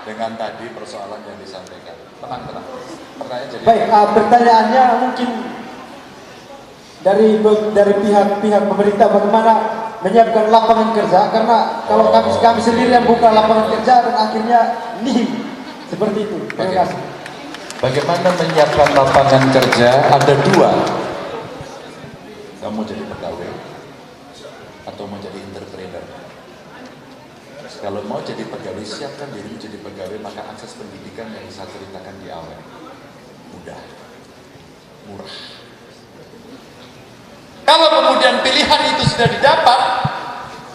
dengan tadi persoalan yang disampaikan. Tenang. Pertanyaan jadi. Baik, pertanyaannya mungkin dari pihak pemerintah bagaimana menyiapkan lapangan kerja, karena kalau kami sendiri yang buka lapangan kerja dan akhirnya nih seperti itu. Terima kasih. Bagaimana menyiapkan lapangan kerja? Ada dua. Kamu jadi pegawai atau mau jadi entrepreneur. Kalau mau jadi pegawai, siapkan diri jadi pegawai, maka akses pendidikan yang saya ceritakan di awal mudah, murah. Kalau kemudian pilihan itu sudah didapat,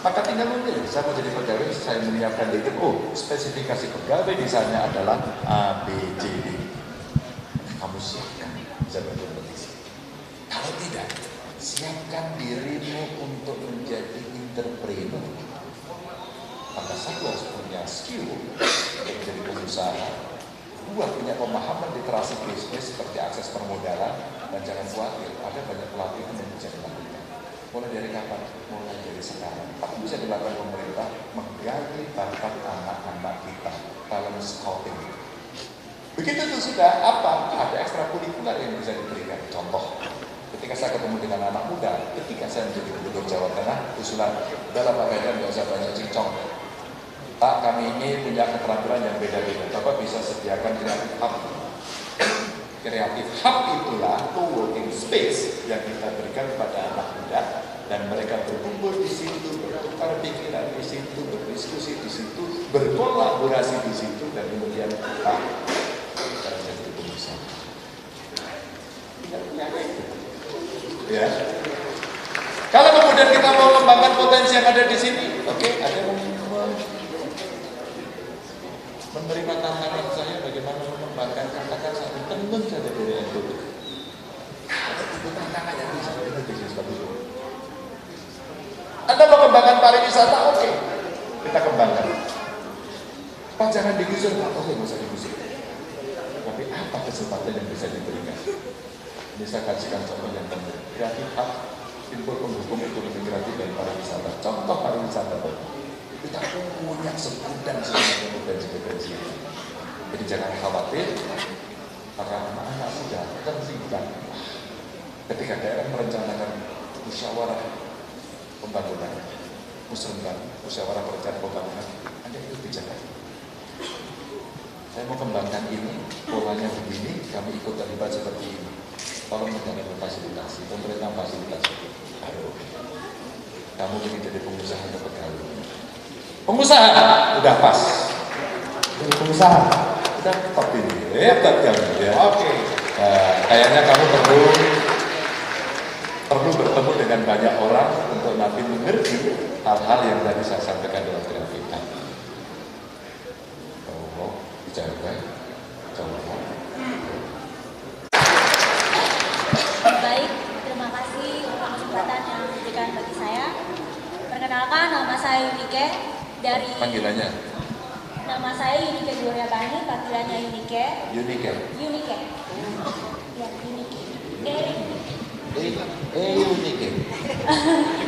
maka tinggal memilih. Saya mau jadi pegawai, saya menyiapkan diri. Oh, spesifikasi pegawai di sana adalah A, B, C, D. Kamu siapkan bisa berkompetisi. Kalau tidak, siapkan dirimu untuk menjadi entrepreneur. Maka satu harus punya skill untuk menjadi pengusaha. Dua, punya pemahaman literasi bisnis seperti akses permodalan. Dan jangan khawatir, ada banyak pelatihan yang bisa dilakukan. Mulai dari kapan? Mulai dari sekarang. Apa bisa dilakukan pemerintah? Menggali bakat anak-anak kita. Talent scouting. Begitu itu sudah apa? Ada ekstrakurikuler yang bisa diberikan. Contoh, ketika saya ketemu dengan anak muda, ketika saya menjadi gubernur Jawa Tengah, usulan, udahlah Pak Medan, nggak usah banyak cincong. Pak, kami ini punya keterampilan yang beda-beda. Bapak bisa sediakan kreatif hub. Kreatif hub itulah co-working space yang kita berikan kepada anak muda, dan mereka berkumpul di situ, bertukar pikiran di situ, berdiskusi di situ, berkolaborasi di situ, dan kemudian kita jadi pengusaha. Ya. Kalau kemudian kita mau mengembangkan potensi yang ada di sini, oke, ada yang menerima tantangan saya bagaimana mengembangkan, katakan satu tenun saja dari NTT. Itu tantangan yang bisa kita bisnis bagus. Anda mau mengembangkan pariwisata, oke, kita kembangkan. Pak, jangan digusur, oke, nggak usah digusur. Tapi apa kesempatan yang bisa diberikan? Ini saya kasihkan contoh yang penting. Kreatif hub, simpul penghubung ekonomi kreatif dan pariwisata. Contoh pariwisata tadi. Kita punya sebutan sebenarnya potensi-potensi. Jadi jangan khawatir, para anak-anak muda terlibat. Ketika daerah merencanakan musyawarah pembangunan, musyawarah perencanaan pembangunan, Anda itu bicara. Saya mau kembangkan ini, polanya begini, kami ikut terlibat seperti ini. Tolong menjadi fasilitasi, pemerintah fasilitasi. Aduh, kamu ingin jadi pengusaha atau pegawai? Pengusaha, udah pas. Jadi pengusaha, udah top ini, hebat kamu ya. Oke. Nah, kayaknya kamu perlu bertemu dengan banyak orang untuk nanti mengerti hal-hal yang tadi saya sampaikan dalam grafik. Oh, bicara baik, coba. Baik, terima kasih untuk kesempatan yang diberikan bagi saya. Perkenalkan, nama saya Yunike dari. Panggilannya? Nama saya Yunike Gloria Bani, panggilannya Yunike. Yunike. Yunike. Ya, Yunike. Yunike.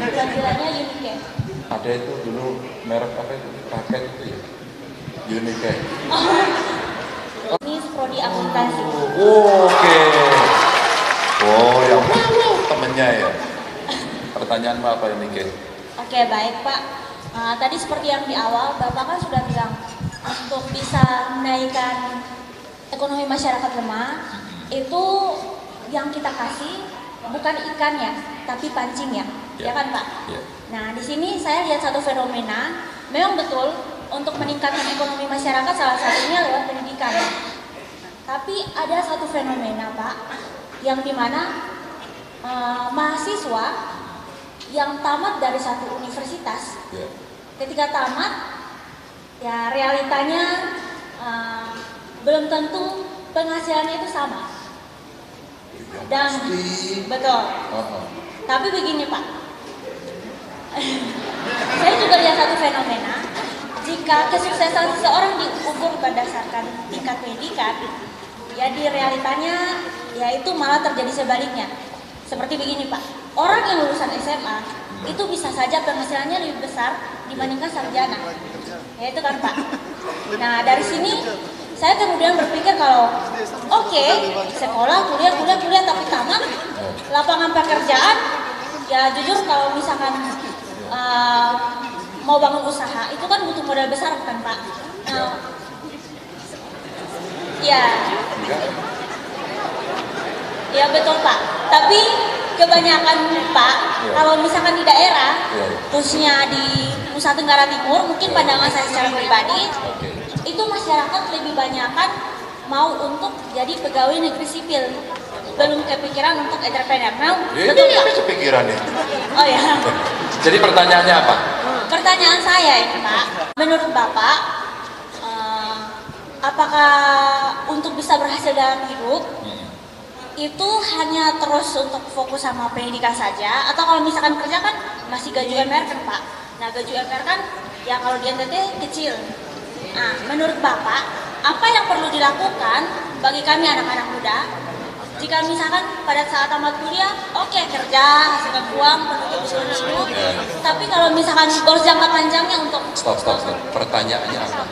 Panggilannya Yunike. Ada itu dulu merek apa itu? Raket itu ya? Yunike. Ini prodi akuntansi. Oke. Oh, yang temennya ya. Pertanyaanmu apa Yunike? Oke, baik Pak. Tadi seperti yang di awal, Bapak kan sudah bilang untuk bisa menaikkan ekonomi masyarakat lemah, itu yang kita kasih bukan ikannya, tapi pancingnya, ya kan Pak? Yeah. Nah, di sini saya lihat satu fenomena, memang betul untuk meningkatkan ekonomi masyarakat salah satunya lewat pendidikan. Tapi ada satu fenomena Pak, yang dimana mahasiswa yang tamat dari satu universitas, ketika tamat, ya realitanya belum tentu penghasilannya itu sama. Dan betul. Tapi begini Pak, saya juga lihat satu fenomena, jika kesuksesan seseorang diukur berdasarkan tingkat pendidikan, ya di realitanya ya itu malah terjadi sebaliknya. Seperti begini Pak, orang yang lulusan SMA itu bisa saja penghasilannya lebih besar dibandingkan sarjana. Ya itu kan Pak. Nah dari sini saya kemudian berpikir kalau oke, sekolah, kuliah, tapi tamat lapangan pekerjaan, ya jujur kalau misalkan mau bangun usaha itu kan butuh modal besar kan Pak. Ya, ya betul Pak. Tapi kebanyakan Pak, kalau misalkan di daerah, khususnya di Nusa Tenggara Timur, mungkin pandangan saya secara pribadi, itu masyarakat lebih banyakan mau untuk jadi pegawai negeri sipil, belum kepikiran untuk entrepreneur. Betul Pak? Ini kepikiran ya. Oh ya. Jadi pertanyaannya apa? Pertanyaan saya ini Pak, menurut Bapak, apakah untuk bisa berhasil dalam hidup itu hanya terus untuk fokus sama pendidikan saja, atau kalau misalkan kerja kan masih gaji UMR kan Pak? Nah gaji UMR kan ya kalau di NTT kecil. Nah menurut Bapak apa yang perlu dilakukan bagi kami anak-anak muda jika misalkan pada saat tamat kuliah oke, kerja, hasilkan uang, penutup usul-usul, tapi kalau misalkan goals jangka panjangnya untuk Stop. Pertanyaannya apa?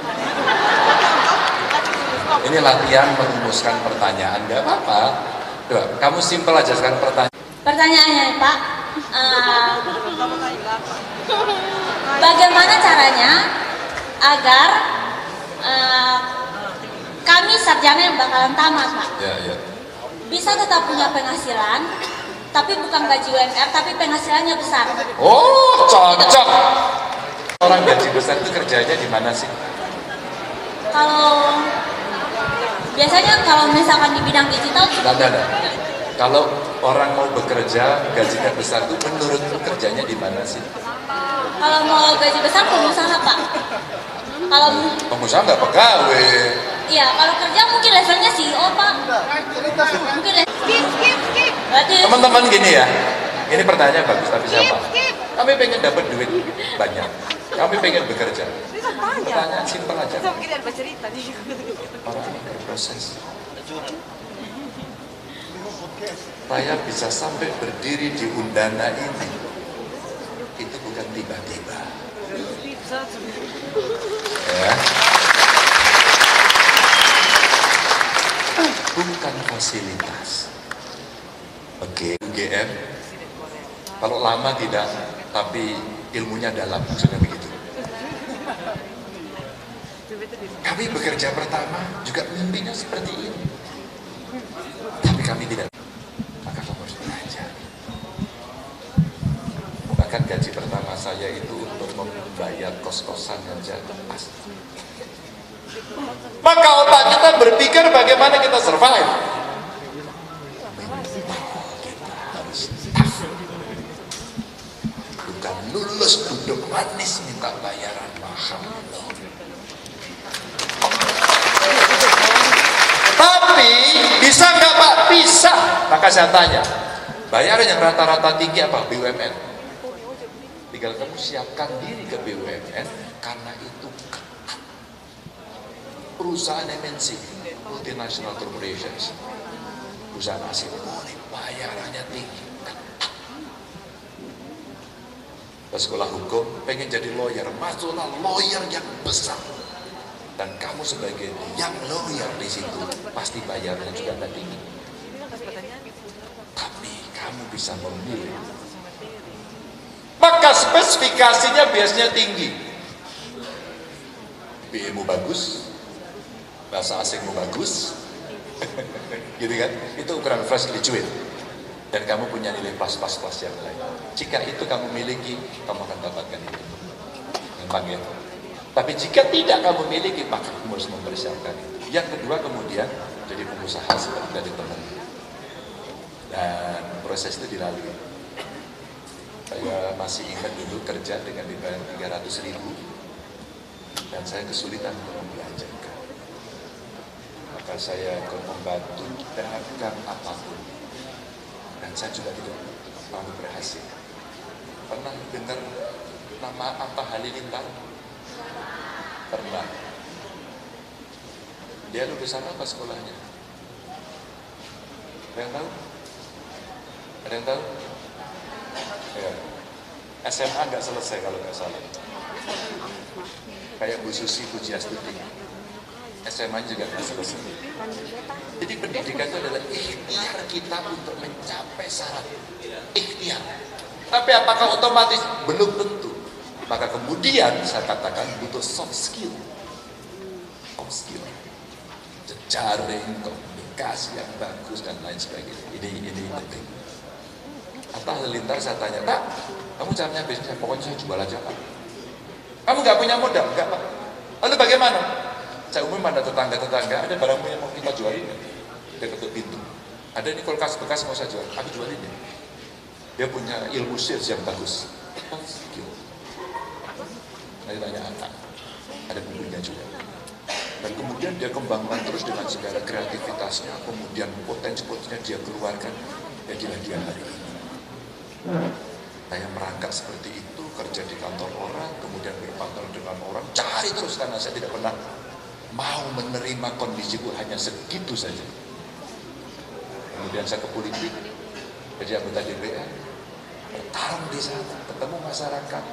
Ini latihan merumuskan pertanyaan, nggak apa-apa. Coba, kamu simpel aja sekarang pertanyaan. Pertanyaannya Pak, bagaimana caranya agar kami sarjana yang bakalan tamat Pak bisa tetap punya penghasilan, tapi bukan gaji UMR, tapi penghasilannya besar. Oh, cocok. Orang gaji besar itu kerjanya di mana sih? Kalau biasanya kalau misalkan di bidang digital, Ada. Kalau orang mau bekerja gajinya besar itu menurut kerjanya di mana sih? kalau mau gaji besar pengusaha Pak. Kalau Pengusaha nggak pegawai. iya, kalau kerja mungkin levelnya CEO Pak. Mungkin berarti Teman-teman gini ya, ini pertanyaan bagus, tapi siapa? Kami pengen dapat duit banyak, kami pengen bekerja. Pertanyaan simpel aja. Orang ini berproses. Saya bisa sampai berdiri di Undana ini, itu bukan tiba-tiba. Ya. Bukan fasilitas. Oke, UGM kalau lama tidak, tapi ilmunya dalam, maksudnya begitu. Kami bekerja pertama juga mimpinya seperti ini, tapi kami tidak. Maka kamu harus belajar. Bahkan gaji pertama saya itu untuk membayar kos-kosan saja pas. Maka otak kita berpikir bagaimana kita survive. Kita harus bukan lulus duduk manis minta bayaran mahal. Tapi bisa nggak Pak? Bisa. Maka saya tanya, bayaran yang rata-rata tinggi apa? BUMN. Tinggal kamu siapkan diri ke BUMN karena itu perusahaan MNC, multinational corporations, perusahaan asing boleh bayarannya tinggi. Pas sekolah hukum pengen jadi lawyer, masuklah lawyer yang besar. Dan kamu sebagai yang lawyer di situ pasti bayarnya juga nggak tinggi. Tapi kamu bisa memilih. Maka spesifikasinya biasanya tinggi. BE-mu bagus, bahasa asingmu bagus, gitu kan? Itu ukuran fresh graduate. Dan kamu punya nilai plus yang lain. Jika itu kamu miliki, kamu akan dapatkan itu. Gampang ya? Tapi jika tidak kamu miliki, maka kamu harus mempersiapkan itu. Yang kedua kemudian, jadi pengusaha seperti dari teman. Dan proses itu dilalui. Saya masih ingat dulu kerja dengan dibayar 300.000. Dan saya kesulitan untuk membelanjakan. Maka saya ikut membantu dagang apapun. Dan saya juga tidak mau berhasil. Pernah dengar nama Atta Halilintar? Pernah. Dia lulusan apa sekolahnya? Ada yang tahu? Ada yang tahu? Ya. SMA nggak selesai kalau nggak salah. Kayak Bu Susi Pujiastuti, SMA juga nggak selesai. Jadi pendidikan itu adalah ikhtiar kita untuk mencapai syarat ikhtiar. Tapi apakah otomatis? Belum tentu. Maka kemudian saya katakan butuh soft skill. Soft skill. Jejaring, komunikasi yang bagus dan lain sebagainya. Ini penting. Atta Halilintar saya tanya, Pak, kamu caranya bisnis? Pokoknya saya jual aja, Pak. Kamu nggak punya modal? Nggak, Pak. Lalu bagaimana? Saya umum ada tetangga-tetangga, ada barang yang mau kita jualin, dia ketuk pintu. Ada ini kulkas bekas mau saya jual, aku jualin ya. Dia punya ilmu sales yang bagus. Saya tanya anak, ada bukunya juga. Dan kemudian dia kembangkan terus dengan segala kreativitasnya, kemudian potensi-potensinya dia keluarkan, jadilah dia hari ini. Saya merangkak seperti itu, kerja di kantor orang, kemudian berpartner dengan orang, cari terus karena saya tidak pernah mau menerima kondisiku hanya segitu saja. Kemudian saya ke politik, jadi anggota DPR, bertarung di sana, ketemu masyarakat,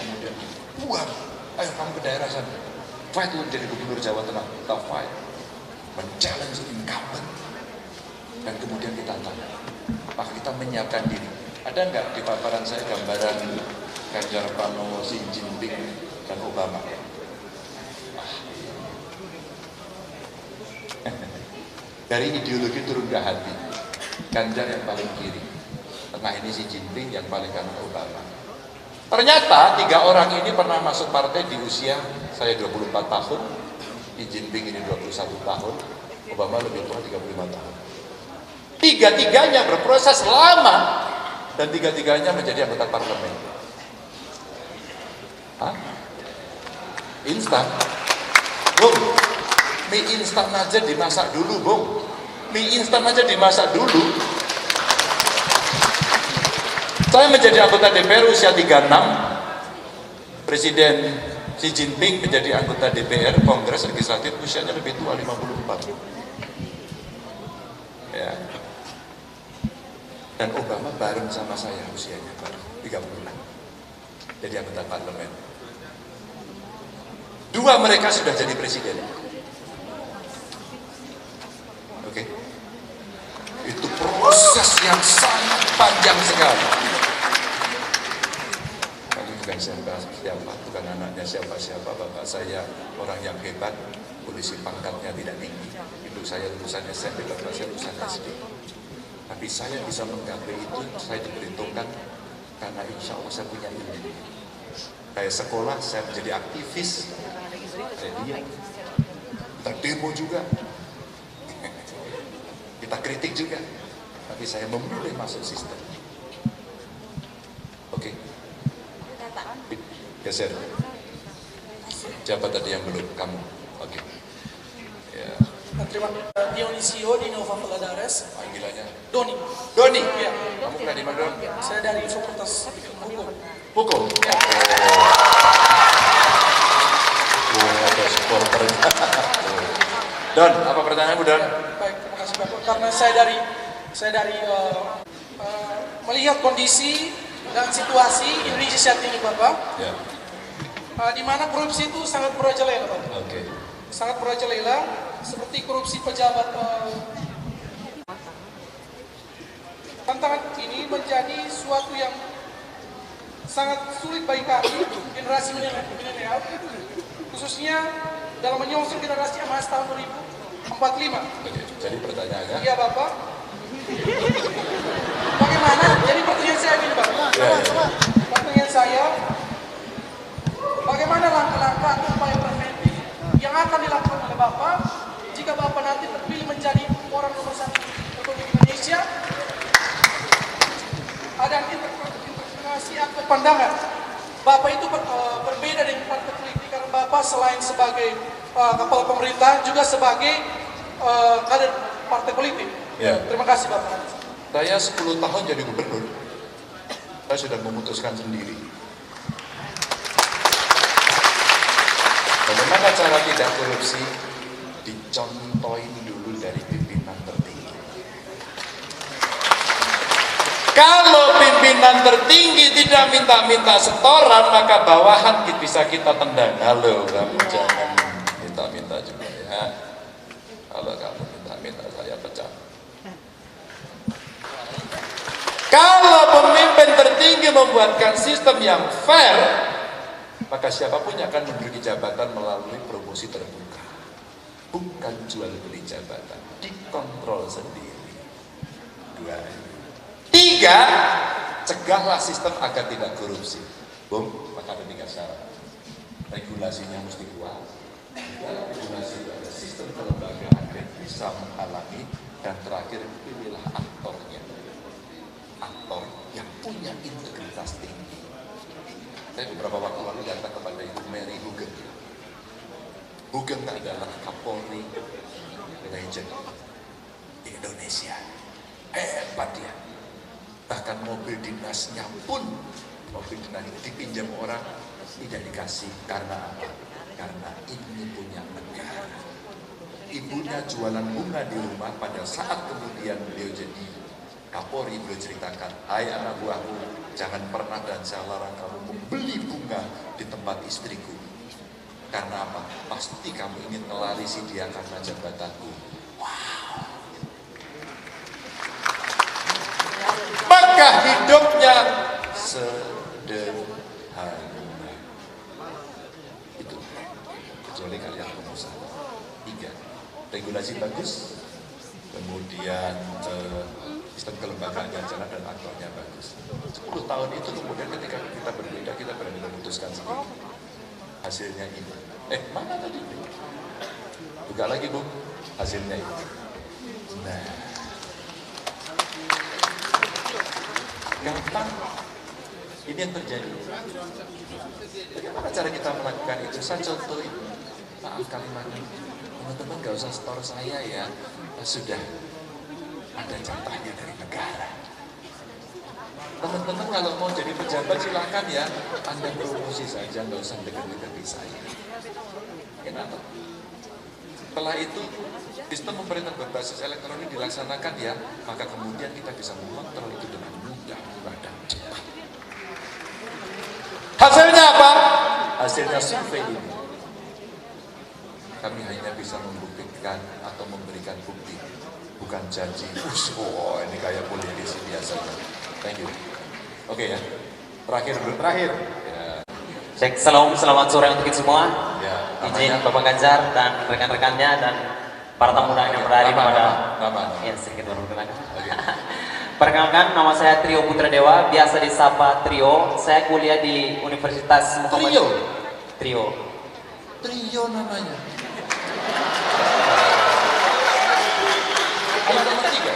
kemudian buang, ayo kamu ke daerah sana, fight untuk jadi gubernur Jawa Tengah, kita fight, men-challenge incumbent, dan kemudian kita tanya, apakah kita menyiapkan diri? Ada nggak di paparan saya gambaran Ganjar Pranowo, Xi Jinping, dan Obama? Dari ideologi turun ke hati, Ganjar yang paling kiri, tengah ini Xi Jinping, yang paling kanan Obama. Ternyata 3 orang ini pernah masuk partai di usia saya 24 tahun, Xi Jinping ini 21 tahun, Obama lebih tua 35 tahun. 3-tiganya berproses lama dan 3-tiganya menjadi anggota parlemen. Hah? Instan? Bung, mie instan aja dimasak dulu, Bung. Mie instan aja dimasak dulu. Saya menjadi anggota DPR usia 36. Presiden Xi Jinping menjadi anggota DPR Kongres Legislatif usianya lebih tua, 54. Ya. Dan Obama bareng sama saya usianya, 36. Jadi anggota parlemen. 2 mereka sudah jadi presiden. Oke. Itu proses yang sangat panjang sekali. Kami bukan siapa, bukan anaknya siapa-siapa. Bapak saya orang yang hebat, polisi pangkatnya tidak tinggi. Ibu saya lulusan SMP, bapak saya lulusan SD. Tapi saya bisa menggapai itu, saya diperhitungkan karena insya Allah saya punya ilmu. Saya sekolah, saya menjadi aktivis, saya diam. Kita demo juga, kita kritik juga, tapi saya memilih masuk sistem. Oke, geser. Siapa tadi yang belum? Kamu. Oke. Ya. Terima kasih Dionisio di Nova Valadares. Panggilannya Doni. Doni. Ya. Kamu dari mana, Don? Saya dari Fakultas Hukum. Hukum. Ya. Ada supporternya. Don, apa pertanyaanmu, Don? Baik, terima kasih Bapak. Karena saya dari melihat kondisi dan situasi Indonesia saat ini, Bapak, Ya. di mana korupsi itu sangat merajalela, Bapak. Oke. Sangat merajalela, seperti korupsi pejabat. Tantangan ini menjadi suatu yang sangat sulit bagi kami, generasi milenial, khususnya dalam menyongsong generasi emas tahun 2045. Oke. Jadi pertanyaannya? Iya Bapak. Bagaimana? Jadi pertanyaan saya gini Bapak. Ya. Pertanyaan saya, bagaimana langkah-langkah atau upaya preventif yang akan dilakukan oleh Bapak jika Bapak nanti terpilih menjadi orang nomor 1 Republik Indonesia? Ada interpretasi atau pandangan Bapak itu berbeda dengan partai politik karena Bapak selain sebagai kepala pemerintahan juga sebagai kader partai politik. Ya. Terima kasih Bapak. Saya 10 tahun jadi gubernur. Saya sudah memutuskan sendiri. Bagaimana cara tidak korupsi? Dicontohin dulu dari pimpinan tertinggi. Kalau pimpinan pimpinan tertinggi tidak minta-minta setoran, maka bawahan bisa kita tendang. Halo, kamu jangan minta-minta juga ya. Kalau kamu minta-minta saya pecat. Kalau pemimpin tertinggi membuatkan sistem yang fair, maka siapapun yang akan menduduki jabatan melalui promosi terbuka. Bukan jual beli jabatan, dikontrol sendiri. 2. 3, cegahlah sistem agar tidak korupsi. Maka ada 3 syarat. Regulasinya mesti kuat. Regulasi pada sistem kelembagaan yang bisa menghalangi. Dan terakhir, pilihlah aktornya. Aktor yang punya integritas tinggi. Saya beberapa waktu lalu datang kepada Ibu Mary Hugeng. Hugeng adalah Kapolri legend di Indonesia. Hebat dia. Bahkan mobil dinasnya pun, mobil dinas dipinjam orang, tidak dikasih. Karena apa? Karena ini punya negara. Ibunya jualan bunga di rumah, pada saat kemudian beliau jadi Kapolri, beliau ceritakan, hai anak buahku, jangan pernah dan saya larang kamu membeli bunga di tempat istriku. Karena apa? Pasti kamu ingin melarisi dia karena jabatanku. Wow. Maka hidupnya sederhana. Itu. Kecuali kalian pengusaha. 3. Regulasi bagus. Kemudian sistem kelembagaan yang jalan dan aktornya bagus. 10 tahun itu kemudian ketika kita berbeda, kita berani memutuskan sendiri. Hasilnya ini. Mana tadi? Buka lagi, Bu. Hasilnya ini. Nah. Gampang. Ini yang terjadi. Bagaimana cara kita melakukan itu? Saya contohin. Maaf kalimatnya. Teman-teman gak usah store saya ya. Sudah ada jatahnya dari negara. Teman-teman kalau mau jadi pejabat silahkan ya, Anda promosi saja, nggak usah dekat-dekati saya. Kenapa? Setelah itu, sistem pemerintahan berbasis elektronik dilaksanakan ya, maka kemudian kita bisa mengontrol itu dengan mudah dan cepat. Hasilnya apa? Hasilnya survei ini. Kami hanya bisa membuktikan atau memberikan bukti, bukan janji. Ini kayak politisi biasanya. Thank you. Oke ya. Terakhir. Ya. Cek, selamat sore untuk kita semua. Ya, Izin Bapak Ganjar dan rekan-rekannya dan para tamu undangan yang berada pada. Ya, sedikit baru perkenalkan. Okay. Perkenalkan, nama saya Trio Putra Dewa, biasa disapa Trio. Saya kuliah di Universitas Muhammadiyah. Trio namanya. Ada nomor 3.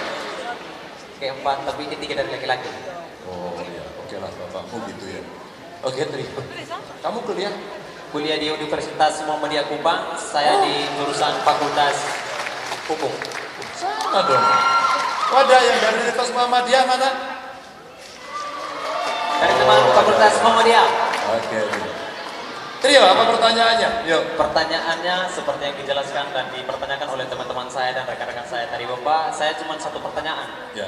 Keempat, tapi ketiga dari laki-laki. Oh iya, oke lah bapakmu gitu ya. Oke, Trio. Kamu kuliah? Kuliah di Universitas Muhammadiyah Kupang. Saya di jurusan Fakultas Hukum. Sama dong. Wadah yang dari Universitas Muhammadiyah mana? Dari teman Fakultas Muhammadiyah. Oke. Trio, apa pertanyaannya? Yuk. Pertanyaannya seperti yang dijelaskan dan dipertanyakan oleh teman-teman saya dan rekan-rekan saya tadi Bapak, saya cuma satu pertanyaan. Ya.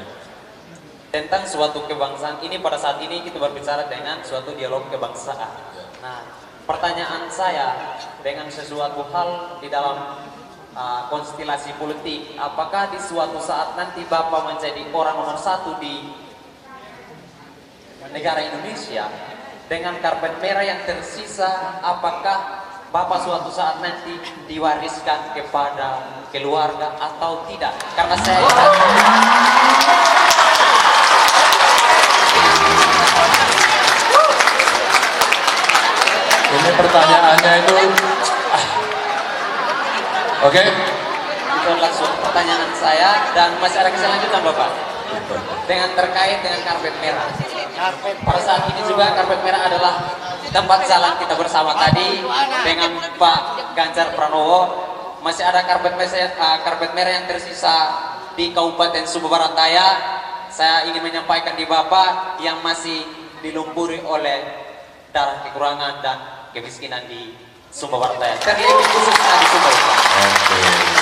Tentang suatu kebangsaan ini, pada saat ini kita berbicara dengan suatu dialog kebangsaan. Ya. Nah, pertanyaan saya dengan sesuatu hal di dalam konstelasi politik, apakah di suatu saat nanti Bapak menjadi orang nomor 1 di negara Indonesia dengan karpet merah yang tersisa, apakah Bapak suatu saat nanti diwariskan kepada keluarga atau tidak? Karena saya ini pertanyaannya itu Oke. Itu langsung pertanyaan saya dan masih ada keselanjutan Bapak dengan terkait dengan karpet merah. Pada saat ini juga karpet merah adalah tempat jalan kita bersama tadi dengan Pak Ganjar Pranowo. Masih ada karpet merah yang tersisa di Kabupaten Sumba Barat Daya. Saya ingin menyampaikan di Bapak yang masih dilumpuri oleh darah kekurangan dan kemiskinan di Sumba Barat Daya, terlebih khususnya di Sumba Barat.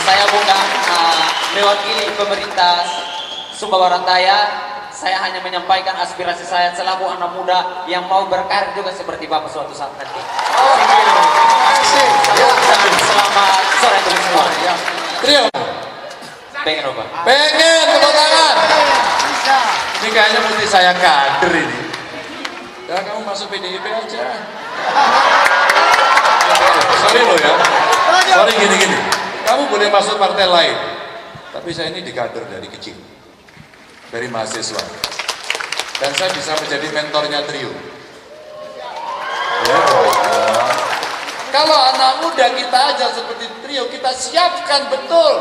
Saya bukan mewakili pemerintah Sumba Barat Daya. saya hanya menyampaikan aspirasi saya selaku anak muda yang mau berkarir juga seperti Bapak suatu saat nanti. Selamat sore untuk semua. Trio, Pengen Bapak. pengen tepuk tangan. Ini kayaknya mesti saya kader ini. Ya kamu masuk PDIP aja. Sorry lo ya. Sorry gini. Kamu boleh masuk partai lain. Tapi saya ini dikader dari kecil. Dari mahasiswa. Dan saya bisa menjadi mentornya Trio. Ya, kalau anak muda kita aja seperti Trio, kita siapkan betul.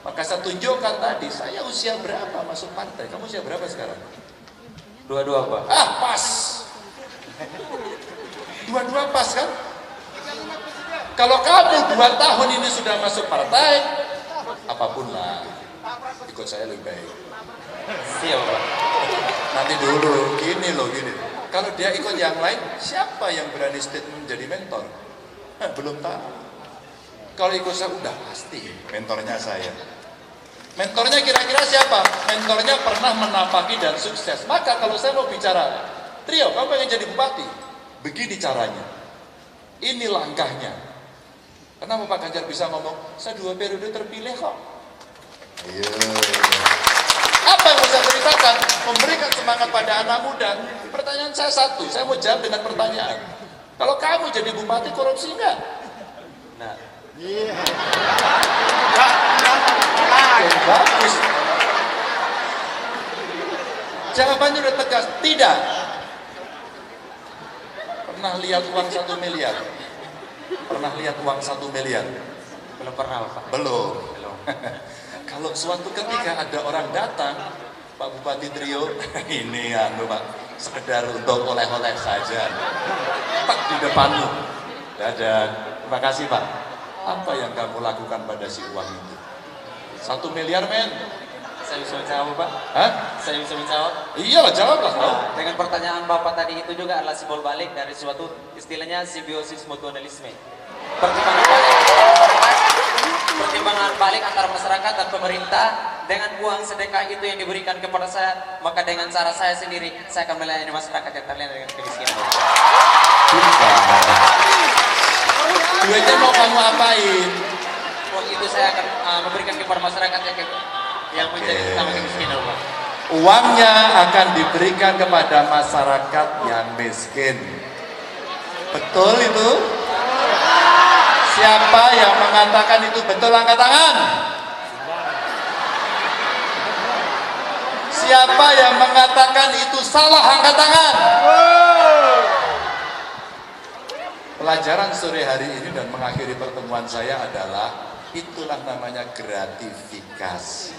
Maka saya tunjukkan tadi, saya usia berapa masuk partai? Kamu usia berapa sekarang? Dua-dua Pak. Ah, pas. Dua-dua pas kan? Kalau kamu 2 tahun ini sudah masuk partai, apapun lah, ikut saya lebih baik. Siap Pak. Nanti dulu, gini. Kalau dia ikut yang lain, siapa yang berani statement menjadi mentor? Belum tahu. Kalau ikut saya, udah pasti mentornya saya. Mentornya kira-kira siapa? Mentornya pernah menapaki dan sukses. Maka kalau saya mau bicara, Trio, kamu pengen jadi bupati? Begini caranya. Ini langkahnya. Kenapa Pak Ganjar bisa ngomong, saya 2 periode terpilih kok? Ayo. Apa yang mau saya ceritakan? Memberikan semangat pada anak muda. Pertanyaan saya satu, saya mau jawab dengan pertanyaan. Kalau kamu jadi bupati, korupsi enggak? Nah, Bagus. Jawabannya udah tegas, tidak. Pernah lihat uang 1 miliar? Pernah lihat uang 1 miliar? belum pernah Pak. Belum. Kalau suatu ketika ada orang datang, Pak Bupati Trio, ini Pak, sekedar untuk oleh-oleh saja. Tak di depanmu. Dadah. Terima kasih Pak. Apa yang kamu lakukan pada si uang itu? 1 miliar men. Saya bisa menjawab Pak. Hah? Saya bisa menjawab. Iyalah jawablah. Nah, dengan pertanyaan Bapak tadi itu juga adalah simbol balik dari suatu istilahnya simbiosis mutualisme. Pertimbangan balik antara masyarakat dan pemerintah dengan uang sedekah itu yang diberikan kepada saya, maka dengan cara saya sendiri saya akan melayani masyarakat yang terlena dengan kemiskinan. Duitnya mau kamu apain? Uang itu saya akan memberikan kepada masyarakat yang menjadi utama kemiskinan, Pak. Uangnya akan diberikan kepada masyarakat yang miskin. Betul itu? Siapa yang mengatakan itu betul, angkat tangan. Siapa yang mengatakan itu salah, angkat tangan. Pelajaran sore hari ini dan mengakhiri pertemuan saya adalah itulah namanya gratifikasi.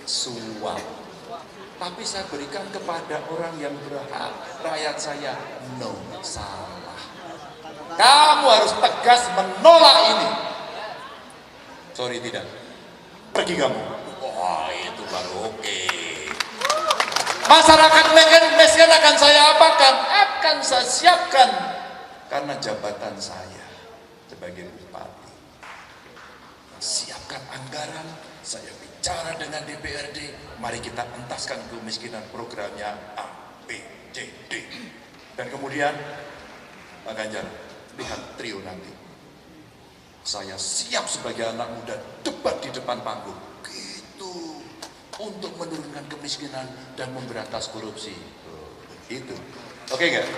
Suap. Tapi saya berikan kepada orang yang berhak. Rakyat saya, no, salah. Kamu harus tegas menolak ini. Sorry, tidak. Pergi kamu. Wah, itu baru oke. Masyarakat miskin akan saya apakan? Akan saya siapkan. Karena jabatan saya sebagai bupati. Siapkan anggaran, saya bicara dengan DPRD, mari kita entaskan kemiskinan programnya A, B, C, D. Dan kemudian, Pak Ganjar, lihat Trio nanti. Saya siap sebagai anak muda debat di depan panggung. Gitu. Untuk menurunkan kemiskinan dan memberantas korupsi. Itu. Oke nggak?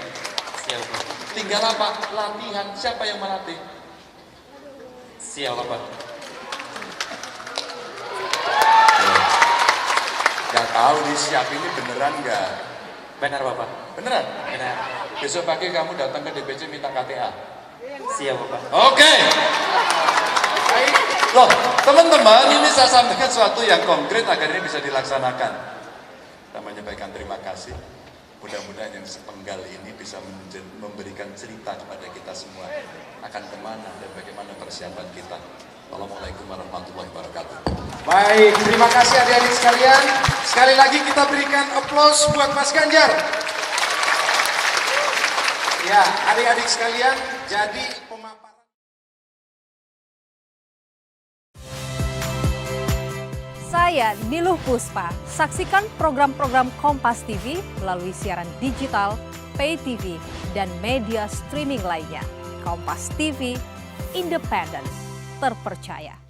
Siap, Pak. Tinggal apa? Latihan. Siapa yang melatih? Siap, Pak. Gak tahu nih siap ini beneran nggak? Benar, Bapak. Beneran? Benar. Besok pagi kamu datang ke DPC minta KTA. Siap, Bapak. Oke. Loh, teman-teman, ini saya sampaikan sesuatu yang konkret agar ini bisa dilaksanakan. Kita menyampaikan terima kasih. Mudah-mudahan yang sepenggal ini bisa memberikan cerita kepada kita semua akan kemana dan bagaimana persiapan kita. Assalamualaikum warahmatullahi wabarakatuh. Baik, terima kasih adik-adik sekalian. Sekali lagi kita berikan aplaus buat Mas Ganjar. Ya, adik-adik sekalian, jadi pemaparan. Saya Niluh Puspa. Saksikan program-program Kompas TV melalui siaran digital, pay TV, dan media streaming lainnya. Kompas TV, independen, terpercaya.